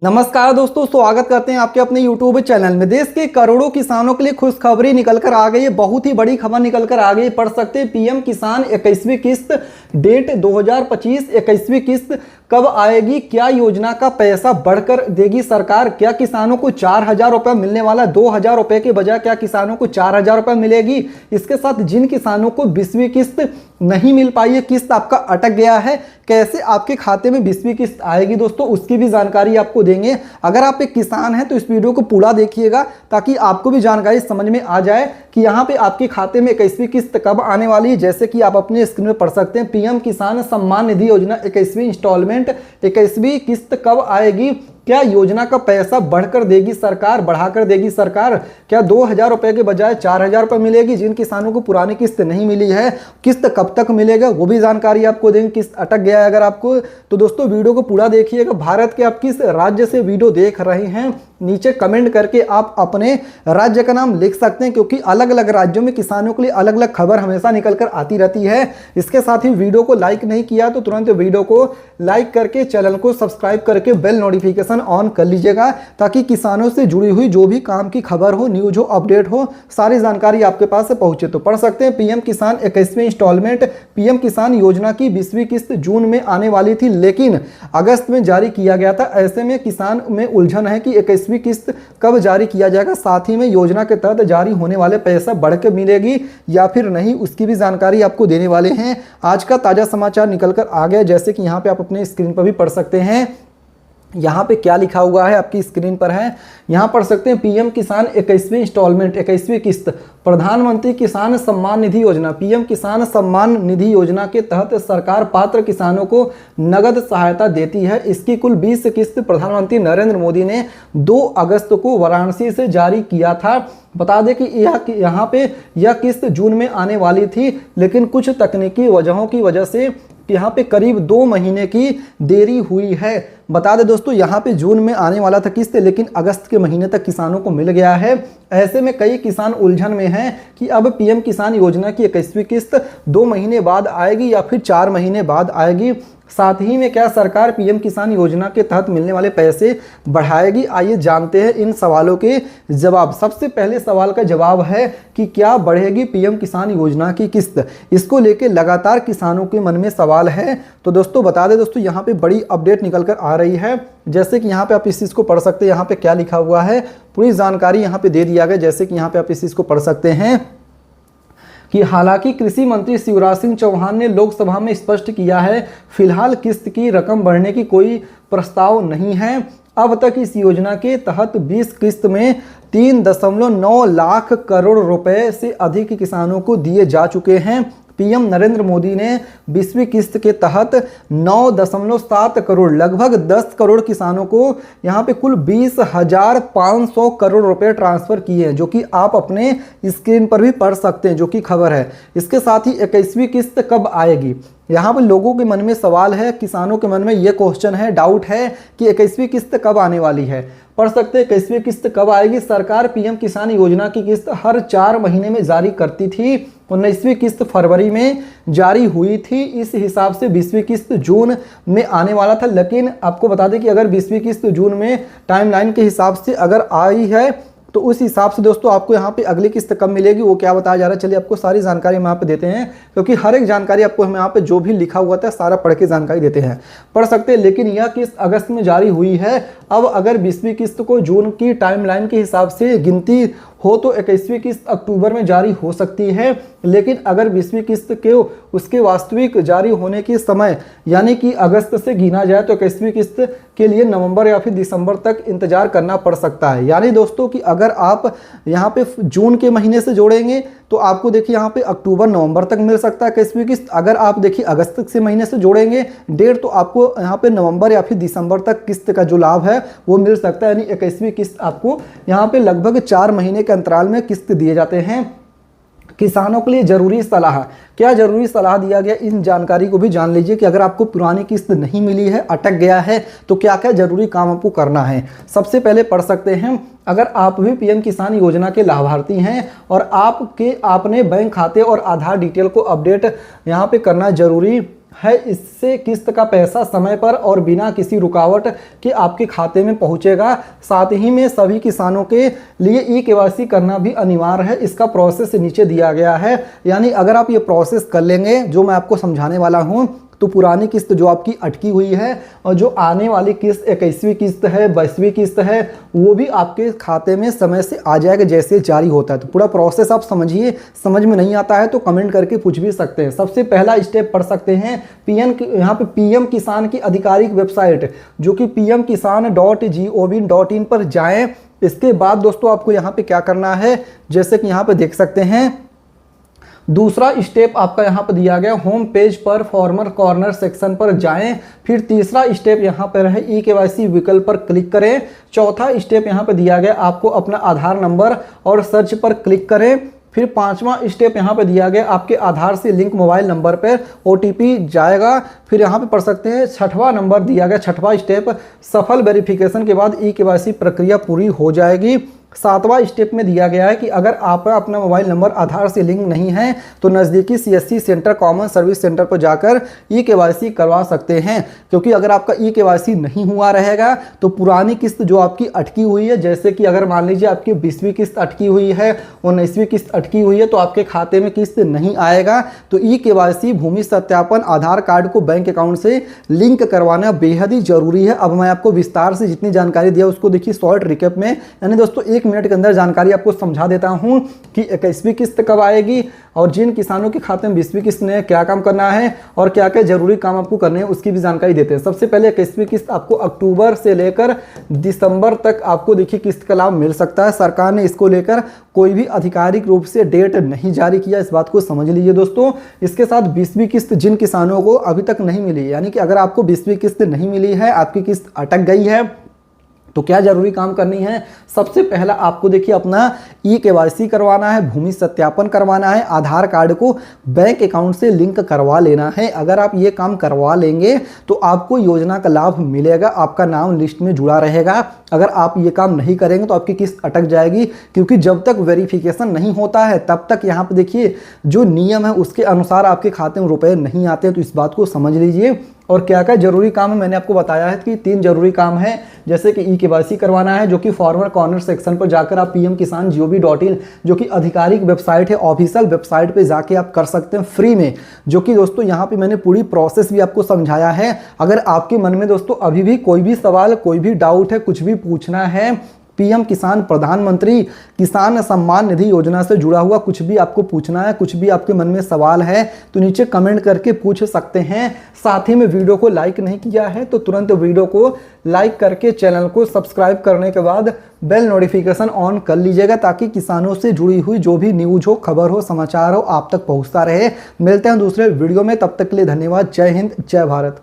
नमस्कार दोस्तों, स्वागत करते हैं आपके अपने YouTube चैनल में। देश के करोड़ों किसानों के लिए खुशखबरी निकल कर आ गई है। बहुत ही बड़ी खबर निकल कर आ गई। पढ़ सकते हैं पीएम किसान 21वीं किस्त, डेट 2025। 21वीं किस्त कब आएगी, क्या योजना का पैसा बढ़कर देगी सरकार, क्या किसानों को 4,000 रुपये मिलने वाला, 2,000 रुपये के बजाय क्या किसानों को 4,000 रुपये मिलेगी। इसके साथ जिन किसानों को 20वीं किस्त नहीं मिल पाई है, किस्त आपका अटक गया है, कैसे आपके खाते में 20वीं किस्त आएगी दोस्तों, उसकी भी जानकारी आपको देंगे। अगर आप एक किसान हैं तो इस वीडियो को पूरा देखिएगा ताकि आपको भी जानकारी समझ में आ जाए कि यहाँ पे आपके खाते में 21वीं किस्त कब आने वाली है। जैसे कि आप अपने स्क्रीन में पढ़ सकते हैं, पीएम किसान सम्मान निधि योजना 21वीं इंस्टॉलमेंट 21वीं किस्त कब आएगी, क्या योजना का पैसा बढ़कर देगी सरकार, बढ़ाकर देगी सरकार, क्या 2,000 रुपये के बजाय 4,000 रुपये मिलेगी। जिन किसानों को पुरानी किस्त नहीं मिली है, किस्त कब तक मिलेगा वो भी जानकारी आपको देंगे। किस्त अटक गया है अगर आपको, तो दोस्तों वीडियो को पूरा देखिएगा। भारत के आप किस राज्य से वीडियो देख रहे हैं, नीचे कमेंट करके आप अपने राज्य का नाम लिख सकते हैं, क्योंकि अलग अलग राज्यों में किसानों के लिए अलग अलग खबर हमेशा निकल कर आती रहती है। इसके साथ ही वीडियो को लाइक नहीं किया तो तुरंत वीडियो को लाइक करके चैनल को सब्सक्राइब करके बेल नोटिफिकेशन ऑन कर लीजिएगा, ताकि किसानों से जुड़ी हुई जो भी काम की खबर हो, न्यूज हो, अपडेट हो, सारी जानकारी आपके पास से पहुंचे। तो पढ़ सकते हैं पीएम किसान 21वीं इंस्टॉलमेंट, पीएम किसान योजना की 20वीं किस्त जून में आने वाली थी, लेकिन अगस्त में जारी किया गया था। ऐसे में किसान में उलझन है कि 21वीं किस्त कब जारी किया जाएगा, साथ ही में योजना के तहत जारी होने वाले पैसा बढ़ के मिलेगी या फिर नहीं, उसकी भी जानकारी आपको देने वाले हैं। आज का ताजा समाचार निकल कर आ गया, जैसे कि यहाँ पे आप अपने स्क्रीन पर भी पढ़ सकते हैं। यहाँ पे क्या लिखा हुआ है आपकी स्क्रीन पर है, यहाँ पढ़ सकते हैं पीएम किसान 21वीं इंस्टॉलमेंट 21वीं किस्त, प्रधानमंत्री किसान सम्मान निधि योजना, पीएम किसान सम्मान निधि योजना के तहत सरकार पात्र किसानों को नगद सहायता देती है। इसकी कुल 20 किस्त प्रधानमंत्री नरेंद्र मोदी ने 2 अगस्त को वाराणसी से जारी किया था। बता दें कि यहाँ पे यह किस्त जून में आने वाली थी, लेकिन कुछ तकनीकी वजहों की वजह से यहाँ पे करीब 2 महीने की देरी हुई है। बता दें दोस्तों, यहाँ पे जून में आने वाला था किस्त, लेकिन अगस्त के महीने तक किसानों को मिल गया है। ऐसे में कई किसान उलझन में हैं कि अब पीएम किसान योजना की 21वीं किस्त 2 महीने बाद आएगी या फिर 4 महीने बाद आएगी। साथ ही में क्या सरकार पीएम किसान योजना के तहत मिलने वाले पैसे बढ़ाएगी। आइए जानते हैं इन सवालों के जवाब। सबसे पहले सवाल का जवाब है कि क्या बढ़ेगी पीएम किसान योजना की किस्त, इसको लेके लगातार किसानों के मन में सवाल है। तो दोस्तों बता दें दोस्तों, यहाँ पे बड़ी अपडेट निकल कर आ रही है। जैसे कि यहाँ पे आप इस चीज़ को पढ़ सकते हैं, यहाँ पे क्या लिखा हुआ है पूरी जानकारी यहाँ पे दे दिया गया। जैसे कि यहाँ पे आप इस चीज़ को पढ़ सकते हैं कि हालांकि कृषि मंत्री शिवराज सिंह चौहान ने लोकसभा में स्पष्ट किया है, फिलहाल किस्त की रकम बढ़ने की कोई प्रस्ताव नहीं है। अब तक इस योजना के तहत 20 किस्त में 3.9 लाख करोड़ रुपए से अधिक किसानों को दिए जा चुके हैं। पीएम नरेंद्र मोदी ने 20वीं किस्त के तहत 9.7 करोड़, लगभग 10 करोड़ किसानों को यहाँ पे कुल 20,500 करोड़ रुपए ट्रांसफर किए हैं, जो कि आप अपने स्क्रीन पर भी पढ़ सकते हैं, जो कि खबर है। इसके साथ ही 21वीं किस्त कब आएगी, यहाँ पर लोगों के मन में सवाल है, किसानों के मन में ये क्वेश्चन है, डाउट है कि 21वीं किस्त कब आने वाली है। पढ़ सकते हैं 21वीं किस्त कब आएगी। सरकार पीएम किसान योजना की किस्त हर 4 महीने में जारी करती थी। 19वीं किस्त फरवरी में जारी हुई थी। इस हिसाब से 20वीं किस्त जून में आने वाला था, लेकिन आपको बता दें कि अगर 20वीं किस्त जून में टाइमलाइन के हिसाब से अगर आई है तो उस हिसाब से दोस्तों आपको यहाँ पे अगली किस्त कब मिलेगी वो क्या बताया जा रहा है। चलिए आपको सारी जानकारी हम यहाँ पे देते हैं, क्योंकि हर एक जानकारी आपको हम यहाँ पे जो भी लिखा हुआ था सारा पढ़ के जानकारी देते हैं, पढ़ सकते हैं। लेकिन यह किस्त अगस्त में जारी हुई है। अब अगर 20वीं किस्त को जून की टाइमलाइन के हिसाब से गिनती हो तो 21वीं किस्त अक्टूबर में जारी हो सकती है, लेकिन अगर 20वीं किस्त के उसके वास्तविक जारी होने के समय यानी कि अगस्त से गिना जाए तो 21वीं किस्त के लिए नवंबर या फिर दिसंबर तक इंतजार करना पड़ सकता है। यानी दोस्तों कि अगर आप यहाँ पे जून के महीने से जोड़ेंगे तो आपको देखिए यहाँ पे अक्टूबर नवंबर तक मिल सकता है 21वीं किस्त। अगर आप देखिए अगस्त से महीने से जोड़ेंगे डेट तो आपको यहाँ पे नवंबर या फिर दिसंबर तक किस्त का जो लाभ है वो मिल सकता है। यानी 21वीं किस्त आपको यहाँ पे लगभग 4 महीने के अंतराल में किस्त दिए जाते हैं। किसानों के लिए जरूरी सलाह, क्या जरूरी सलाह दिया गया, इन जानकारी को भी जान लीजिए कि अगर आपको पुरानी किस्त नहीं मिली है, अटक गया है, तो क्या क्या जरूरी काम आपको करना है। सबसे पहले पढ़ सकते हैं, अगर आप भी पीएम किसान योजना के लाभार्थी हैं और आपने बैंक खाते और आधार डिटेल को अपडेट यहाँ पे करना जरूरी है, इससे किस्त का पैसा समय पर और बिना किसी रुकावट के आपके खाते में पहुंचेगा। साथ ही में सभी किसानों के लिए ई-केवाईसी करना भी अनिवार्य है। इसका प्रोसेस नीचे दिया गया है, यानी अगर आप ये प्रोसेस कर लेंगे जो मैं आपको समझाने वाला हूं, तो पुरानी किस्त जो आपकी अटकी हुई है और जो आने वाली किस्त 21वीं किस्त है, 22वीं किस्त है, वो भी आपके खाते में समय से आ जाएगा जैसे जारी होता है। तो पूरा प्रोसेस आप समझिए, समझ में नहीं आता है तो कमेंट करके पूछ भी सकते हैं। सबसे पहला स्टेप पढ़ सकते हैं यहाँ पे पीएम किसान की आधिकारिक वेबसाइट जो कि pmkisan.gov.in पर जाएं। इसके बाद दोस्तों आपको यहाँ पे क्या करना है, जैसे कि यहाँ पे देख सकते हैं दूसरा स्टेप आपका यहाँ पर दिया गया, होम पेज पर फॉर्मर कॉर्नर सेक्शन पर जाएं। फिर तीसरा स्टेप यहाँ पर है ई-केवाईसी विकल्प पर क्लिक करें। चौथा स्टेप यहाँ पर दिया गया, आपको अपना आधार नंबर और सर्च पर क्लिक करें। फिर पांचवा स्टेप यहाँ पे दिया गया, आपके आधार से लिंक मोबाइल नंबर पर OTP जाएगा। फिर यहाँ पे पढ़ सकते हैं छठवां नंबर दिया गया, छठवां स्टेप, सफल वेरिफिकेशन के बाद ई-केवाईसी प्रक्रिया पूरी हो जाएगी। सातवां स्टेप में दिया गया है कि अगर आप अपना मोबाइल नंबर आधार से लिंक नहीं है तो नज़दीकी CSC centre, common service centre पर जाकर ई-केवाईसी करवा सकते हैं। क्योंकि अगर आपका ई-केवाईसी नहीं हुआ रहेगा तो पुरानी किस्त जो आपकी अटकी हुई है, जैसे कि अगर मान लीजिए आपकी 20वीं किस्त अटकी हुई है, 19वीं किस्त अटकी हुई है, तो आपके खाते में किस्त नहीं आएगा। तो ई-केवाईसी, भूमि सत्यापन, आधार कार्ड को बैंक अकाउंट से लिंक करवाना बेहद ही जरूरी है। अब मैं आपको विस्तार से जितनी जानकारी दिया उसको देखिए शॉर्ट रिकैप में, यानी दोस्तों 1 मिनट के अंदर जानकारी आपको समझा देता हूं कि 21वीं किस्त कब आएगी और जिन किसानों के खाते में 20वीं किस्त ने क्या काम करना है और क्या क्या जरूरी काम आपको करने हैं उसकी भी जानकारी देते हैं। सबसे पहले 21वीं किस्त आपको अक्टूबर से लेकर दिसंबर तक आपको देखिए किस्त का लाभ मिल सकता है। सरकार ने इसको लेकर कोई भी आधिकारिक रूप से डेट नहीं जारी किया, इस बात को समझ लीजिए दोस्तों। इसके साथ 20वीं किस्त जिन किसानों को अभी तक नहीं मिली, यानी कि अगर आपको 20वीं किस्त नहीं मिली है, आपकी किस्त अटक गई है, तो क्या जरूरी काम करनी है। सबसे पहला आपको देखिए अपना ई-केवाईसी करवाना है, भूमि सत्यापन करवाना है, आधार कार्ड को बैंक अकाउंट से लिंक करवा लेना है। अगर आप ये काम करवा लेंगे तो आपको योजना का लाभ मिलेगा, आपका नाम लिस्ट में जुड़ा रहेगा। अगर आप ये काम नहीं करेंगे तो आपकी किस्त अटक जाएगी, क्योंकि जब तक वेरिफिकेशन नहीं होता है तब तक यहाँ पे देखिए जो नियम है उसके अनुसार आपके खाते में रुपए नहीं आते। तो इस बात को समझ लीजिए। और क्या क्या जरूरी काम है मैंने आपको बताया है कि 3 जरूरी काम है, जैसे कि ई-केवाईसी करवाना है, जो कि फॉर्मर कॉर्नर सेक्शन पर जाकर आप pmkisan.gov.in जो कि आधिकारिक वेबसाइट है, ऑफिशियल वेबसाइट पे जाके आप कर सकते हैं फ्री में। जो कि दोस्तों यहाँ पे मैंने पूरी प्रोसेस भी आपको समझाया है। अगर आपके मन में दोस्तों अभी भी कोई भी सवाल, कोई भी डाउट है, कुछ भी पूछना है, पीएम किसान, प्रधानमंत्री किसान सम्मान निधि योजना से जुड़ा हुआ कुछ भी आपको पूछना है, कुछ भी आपके मन में सवाल है, तो नीचे कमेंट करके पूछ सकते हैं। साथ ही में वीडियो को लाइक नहीं किया है तो तुरंत वीडियो को लाइक करके चैनल को सब्सक्राइब करने के बाद बेल नोटिफिकेशन ऑन कर लीजिएगा, ताकि किसानों से जुड़ी हुई जो भी न्यूज हो, खबर हो, समाचार हो, आप तक पहुंचता रहे। मिलते हैं दूसरे वीडियो में, तब तक के लिए धन्यवाद। जय हिंद, जय भारत।